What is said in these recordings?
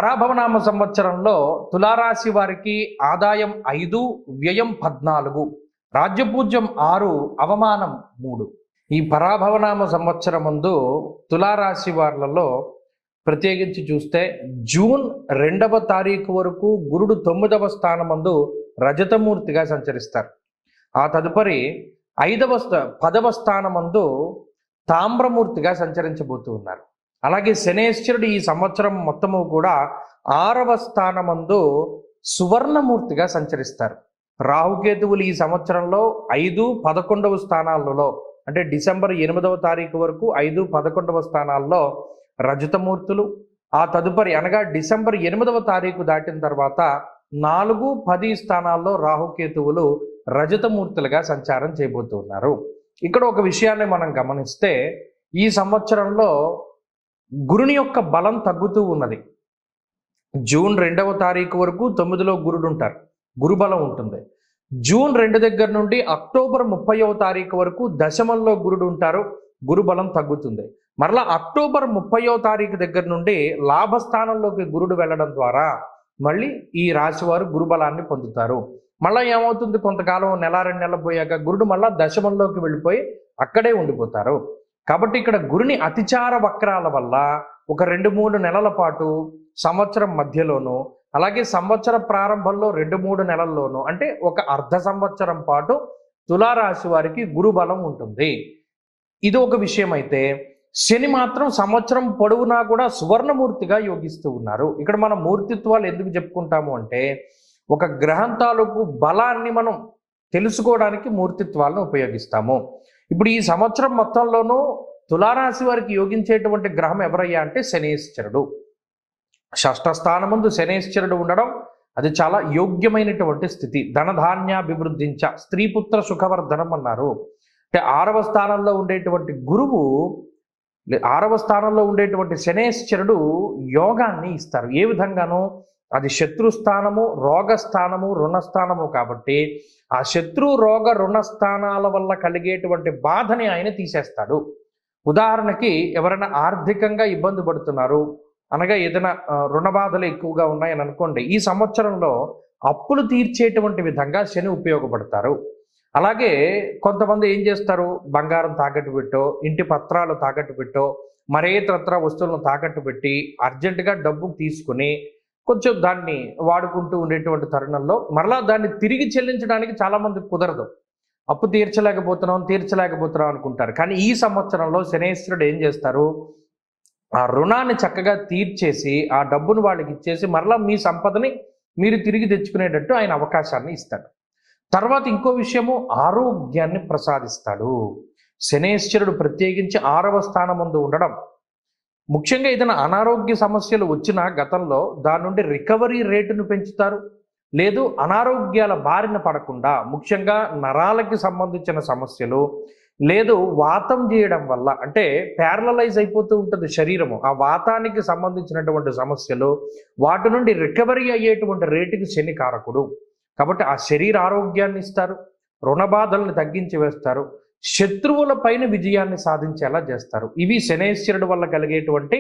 పరాభవనామ సంవత్సరంలో తులారాశి వారికి ఆదాయం 5, వ్యయం 14, రాజ్యపూజ్యం 6, అవమానం 3. ఈ పరాభవనామ సంవత్సరం ముందు తులారాశి వారిలో ప్రత్యేకించి చూస్తే జూన్ 2వ తారీఖు వరకు గురుడు 9వ స్థానమందు రజతమూర్తిగా సంచరిస్తారు. ఆ తదుపరి 10వ స్థానమందు తామ్రమూర్తిగా సంచరించబోతూ ఉన్నారు. అలాగే శనేశ్వరుడు ఈ సంవత్సరం మొత్తము కూడా 6వ స్థానమందు సువర్ణమూర్తిగా సంచరిస్తారు. రాహుకేతువులు ఈ సంవత్సరంలో 5, 11వ స్థానాలలో అంటే డిసెంబర్ 8వ తారీఖు వరకు 5, 11వ స్థానాల్లో రజతమూర్తులు, ఆ తదుపరి అనగా డిసెంబర్ 8వ తారీఖు దాటిన తర్వాత 4, 10 స్థానాల్లో రాహుకేతువులు రజతమూర్తులుగా సంచారం చేయబోతున్నారు. ఇక్కడ ఒక విషయాన్ని మనం గమనిస్తే ఈ సంవత్సరంలో గురుని యొక్క బలం తగ్గుతూ ఉన్నది. జూన్ 2వ తారీఖు వరకు 9లో గురుడు ఉంటారు, గురుబలం ఉంటుంది. జూన్ 2 దగ్గర నుండి అక్టోబర్ 30వ తారీఖు వరకు దశమంలో గురుడు ఉంటారు, గురుబలం తగ్గుతుంది. మరలా అక్టోబర్ 30వ తారీఖు దగ్గర నుండి లాభస్థానంలోకి గురుడు వెళ్ళడం ద్వారా మళ్ళీ ఈ రాశి వారు గురుబలాన్ని పొందుతారు. మళ్ళీ ఏమవుతుంది, కొంతకాలం నెల 2 నెలలు పోయాక గురుడు మళ్ళా దశమంలోకి వెళ్ళిపోయి అక్కడే ఉండిపోతారు. కాబట్టి ఇక్కడ గురుని అతిచార వక్రాల వల్ల ఒక 2-3 నెలల పాటు సంవత్సరం మధ్యలోనూ అలాగే సంవత్సర ప్రారంభంలో 2-3 నెలల్లోనూ అంటే ఒక అర్ధ సంవత్సరం పాటు తులారాశి వారికి గురుబలం ఉంటుంది. ఇది ఒక విషయం. అయితే శని మాత్రం సంవత్సరం పొడవునా కూడా సువర్ణమూర్తిగా యోగిస్తూ ఉన్నారు. ఇక్కడ మనం మూర్తిత్వాలు ఎందుకు చెప్పుకుంటాము అంటే ఒక గ్రహం తాలూకు బలాన్ని మనం తెలుసుకోవడానికి మూర్తిత్వాలను ఉపయోగిస్తాము. ఇప్పుడు ఈ సంవత్సరం మొత్తంలోనూ తులారాశి వారికి యోగించేటువంటి గ్రహం ఎవరయ్యా అంటే శనేశ్వరుడు. షష్ఠ స్థానమందు శనేశ్వరుడు ఉండడం అది చాలా యోగ్యమైనటువంటి స్థితి. ధనధాన్యాభివృద్ధించ స్త్రీపుత్ర సుఖవర్ధనం అన్నారు. అంటే 6వ స్థానంలో ఉండేటువంటి గురువు 6వ స్థానంలో ఉండేటువంటి శనేశ్వరుడు యోగాన్ని ఇస్తారు. ఏ విధంగానూ అది శత్రుస్థానము, రోగస్థానము, రుణస్థానము కాబట్టి ఆ శత్రు, రోగ, రుణస్థానాల వల్ల కలిగేటువంటి బాధని ఆయన తీసేస్తాడు. ఉదాహరణకి ఎవరైనా ఆర్థికంగా ఇబ్బంది పడుతున్నారు అనగా ఏదైనా రుణ బాధలు ఎక్కువగా ఉన్నాయని అనుకోండి, ఈ సంవత్సరంలో అప్పులు తీర్చేటువంటి విధంగా శని ఉపయోగపడతారు. అలాగే కొంతమంది ఏం చేస్తారు, బంగారం తాకట్టు పెట్టో, ఇంటి పత్రాలు తాకట్టు పెట్టో, మరే ఇతరత్ర వస్తువులను తాకట్టు పెట్టి అర్జెంటుగా డబ్బు తీసుకుని కొంచెం దాన్ని వాడుకుంటూ ఉండేటువంటి తరుణంలో మరలా దాన్ని తిరిగి చెల్లించడానికి చాలామంది కుదరదు. అప్పు తీర్చలేకపోతున్నాం అనుకుంటారు. కానీ ఈ సంవత్సరంలో శనేశ్వరుడు ఏం చేస్తారు, ఆ రుణాన్ని చక్కగా తీర్చేసి ఆ డబ్బును వాళ్ళకి ఇచ్చేసి మరలా మీ సంపదని మీరు తిరిగి తెచ్చుకునేటట్టు ఆయన అవకాశాన్ని ఇస్తాడు. తర్వాత ఇంకో విషయము, ఆరోగ్యాన్ని ప్రసాదిస్తాడు. శనేశ్వరుడు ప్రత్యేకించి 6వ స్థానం ముందు ఉండడం, ముఖ్యంగా ఏదైనా అనారోగ్య సమస్యలు వచ్చినా గతంలో దాని నుండి రికవరీ రేటును పెంచుతారు. లేదు అనారోగ్యాల బారిన పడకుండా ముఖ్యంగా నరాలకి సంబంధించిన సమస్యలు, లేదు వాతం చేయడం వల్ల అంటే ప్యారలైజ్ అయిపోతూ ఉంటుంది శరీరము, ఆ వాతానికి సంబంధించినటువంటి సమస్యలు, వాటి నుండి రికవరీ అయ్యేటువంటి రేటుకి శని కారకుడు. కాబట్టి ఆ శరీర ఆరోగ్యాన్ని ఇస్తారు, రుణ బాధల్ని తగ్గించి వేస్తారు, శత్రువుల పైన విజయాన్ని సాధించేలా చేస్తారు. ఇవి శనేశ్వరుడు వల్ల కలిగేటువంటి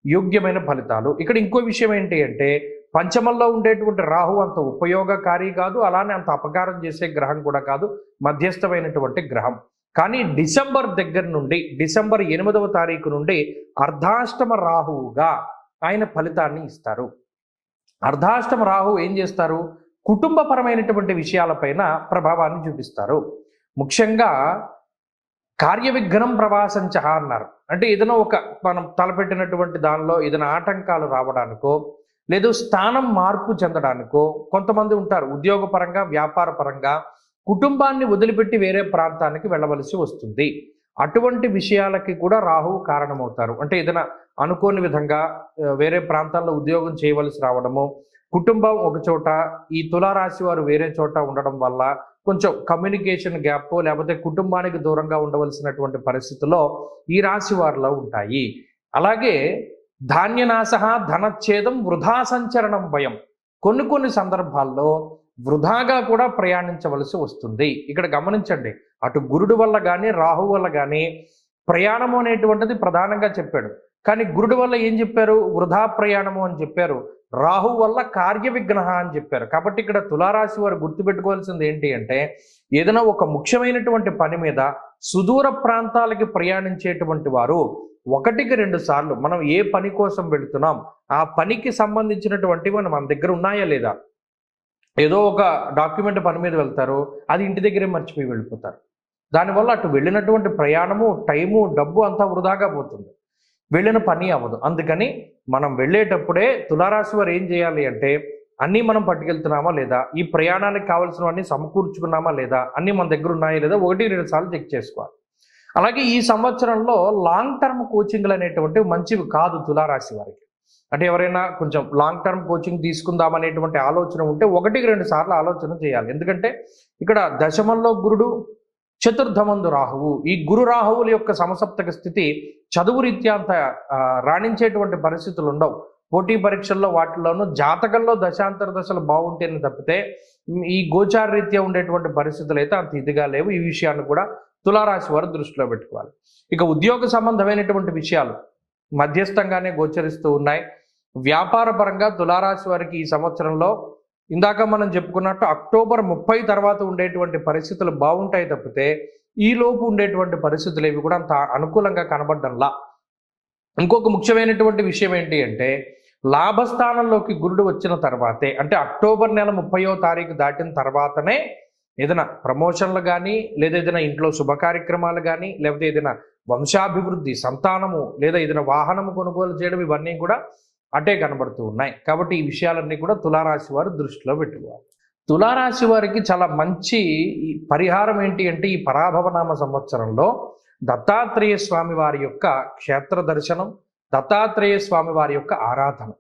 యోగ్యమైన ఫలితాలు. ఇక్కడ ఇంకో విషయం ఏంటి అంటే పంచమంలో ఉండేటువంటి రాహు అంత ఉపయోగకారి కాదు, అలానే అంత అపకారం చేసే గ్రహం కూడా కాదు, మధ్యస్థమైనటువంటి గ్రహం. కానీ డిసెంబర్ దగ్గర నుండి డిసెంబర్ 8వ తారీఖు నుండి అర్ధాష్టమ రాహువుగా ఆయన ఫలితాన్ని ఇస్తారు. అర్ధాష్టమ రాహు ఏం చేస్తారు, కుటుంబపరమైనటువంటి విషయాలపైన ప్రభావాన్ని చూపిస్తారు. ముఖ్యంగా కార్యవిఘ్నం ప్రవాసంచ అన్నారు. అంటే ఏదైనా ఒక మనం తలపెట్టినటువంటి దానిలో ఏదైనా ఆటంకాలు రావడానికో, లేదు స్థానం మార్పు చెందడానికో, కొంతమంది ఉంటారు ఉద్యోగపరంగా, వ్యాపార పరంగా కుటుంబాన్ని వదిలిపెట్టి వేరే ప్రాంతానికి వెళ్ళవలసి వస్తుంది. అటువంటి విషయాలకి కూడా రాహువు కారణమవుతారు. అంటే ఏదైనా అనుకోని విధంగా వేరే ప్రాంతాల్లో ఉద్యోగం చేయవలసి రావడము, కుటుంబం ఒక చోట, ఈ తులారాశి వారు వేరే చోట ఉండడం వల్ల కొంచెం కమ్యూనికేషన్ గ్యాప్ లేకపోతే కుటుంబానికి దూరంగా ఉండవలసినటువంటి పరిస్థితుల్లో ఈ రాశి వారిలో ఉంటాయి. అలాగే ధాన్యనాశ, ధనచ్ఛేదం, వృధా సంచరణం భయం, కొన్ని సందర్భాల్లో వృధాగా కూడా ప్రయాణించవలసి వస్తుంది. ఇక్కడ గమనించండి, అటు గురుడు వల్ల కానీ రాహు వల్ల కానీ ప్రయాణము అనేటువంటిది ప్రధానంగా చెప్పాడు. కానీ గురుడు వల్ల ఏం చెప్పారు, వృధా ప్రయాణము అని చెప్పారు. రాహు వల్ల కార్య విఘ్న అని చెప్పారు. కాబట్టి ఇక్కడ తులారాశి వారు గుర్తుపెట్టుకోవాల్సింది ఏంటి అంటే, ఏదైనా ఒక ముఖ్యమైనటువంటి పని మీద సుదూర ప్రాంతాలకి ప్రయాణించేటువంటి వారు 1-2 సార్లు మనం ఏ పని కోసం వెళుతున్నాం, ఆ పనికి సంబంధించినటువంటివి మన దగ్గర ఉన్నాయా లేదా, ఏదో ఒక డాక్యుమెంట్ పని మీద వెళ్తారు, అది ఇంటి దగ్గరే మర్చిపోయి వెళ్ళిపోతారు. దానివల్ల అటు వెళ్ళినటువంటి ప్రయాణము, టైము, డబ్బు అంతా వృధాగా పోతుంది, వెళ్ళిన పని అవ్వదు. అందుకని మనం వెళ్ళేటప్పుడే తులారాశి వారు ఏం చేయాలి అంటే, అన్నీ మనం పట్టుకెళ్తున్నామా లేదా, ఈ ప్రయాణానికి కావాల్సినవన్నీ సమకూర్చుకున్నామా లేదా, అన్నీ మన దగ్గర ఉన్నాయా లేదా 1-2 సార్లు చెక్ చేసుకోవాలి. అలాగే ఈ సంవత్సరంలో లాంగ్ టర్మ్ కోచింగ్లు అనేటువంటివి మంచివి కాదు తులారాశి వారికి. అంటే ఎవరైనా కొంచెం లాంగ్ టర్మ్ కోచింగ్ తీసుకుందాం అనేటువంటి ఆలోచన ఉంటే 1-2 సార్లు ఆలోచన చేయాలి. ఎందుకంటే ఇక్కడ దశమంలో గురుడు, చతుర్థమందు రాహువు, ఈ గురు రాహువుల యొక్క సమసప్తక స్థితి చదువు రీత్యా అంత రాణించేటువంటి పరిస్థితులు ఉండవు. పోటీ పరీక్షల్లో వాటిల్లోనూ జాతకంలో దశాంతర దశలు బాగుంటేనే తప్పితే ఈ గోచార రీత్యా ఉండేటువంటి పరిస్థితులు అయితే అంత ఇదిగా లేవు. ఈ విషయాన్ని కూడా తులారాశి వారు దృష్టిలో పెట్టుకోవాలి. ఇక ఉద్యోగ సంబంధమైనటువంటి విషయాలు మధ్యస్థంగానే గోచరిస్తూ ఉన్నాయి. వ్యాపార పరంగా తులారాశి వారికి ఈ సంవత్సరంలో ఇందాక మనం చెప్పుకున్నట్టు అక్టోబర్ 30 తర్వాత ఉండేటువంటి పరిస్థితులు బాగుంటాయి తప్పితే ఈ లోపు ఉండేటువంటి పరిస్థితులు ఏవి కూడా అంత అనుకూలంగా కనబడ్డంలా. ఇంకొక ముఖ్యమైనటువంటి విషయం ఏంటి అంటే, లాభస్థానంలోకి గురుడు వచ్చిన తర్వాతే, అంటే అక్టోబర్ నెల 30వ తారీఖు దాటిన తర్వాతనే ఏదైనా ప్రమోషన్లు కానీ, లేదా ఏదైనా ఇంట్లో శుభ కార్యక్రమాలు కానీ, లేకపోతే ఏదైనా వంశాభివృద్ధి, సంతానము, లేదా ఏదైనా వాహనము కొనుగోలు చేయడం, ఇవన్నీ కూడా అటే కనబడుతూ ఉన్నాయి. కాబట్టి ఈ విషయాలన్నీ కూడా తులారాశి వారు దృష్టిలో పెట్టుకోవాలి. తులారాశి వారికి చాలా మంచి పరిహారం ఏంటి అంటే, ఈ పరాభవనామ సంవత్సరంలో దత్తాత్రేయ స్వామి వారి యొక్క క్షేత్ర దర్శనం, దత్తాత్రేయ స్వామి వారి యొక్క ఆరాధన.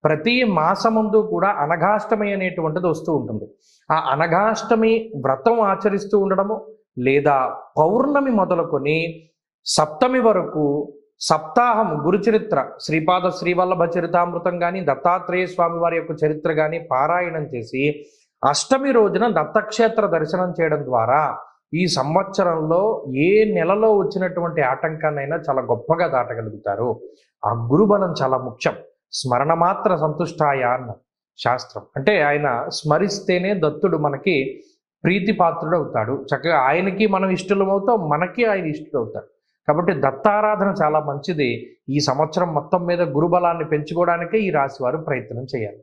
ప్రతి మాసముందు కూడా అనఘాష్టమి అనేటువంటిది వస్తూ ఉంటుంది. ఆ అనఘాష్టమి వ్రతం ఆచరిస్తూ ఉండడము, లేదా పౌర్ణమి మొదలుకొని సప్తమి వరకు సప్తాహం గురుచరిత్ర, శ్రీపాద శ్రీవల్లభ చరితామృతం కానీ, దత్తాత్రేయ స్వామి వారి యొక్క చరిత్ర కానీ పారాయణం చేసి అష్టమి రోజున దత్తక్షేత్ర దర్శనం చేయడం ద్వారా ఈ సంవత్సరంలో ఏ నెలలో వచ్చినటువంటి ఆటంకాన్నైనా చాలా గొప్పగా దాటగలుగుతారు. ఆ గురుబలం చాలా ముఖ్యం. స్మరణ మాత్ర సంతుష్టాయ అన్న శాస్త్రం. అంటే ఆయన స్మరిస్తేనే దత్తుడు మనకి ప్రీతిపాత్రుడు అవుతాడు. చక్కగా ఆయనకి మనం ఇష్టలమవుతాం, మనకి ఆయన ఇష్టడు అవుతాడు. కాబట్టి దత్తారాధన చాలా మంచిది. ఈ సంవత్సరం మొత్తం మీద గురుబలాన్ని పెంచుకోవడానికే ఈ రాశి వారు ప్రయత్నం చేయాలి.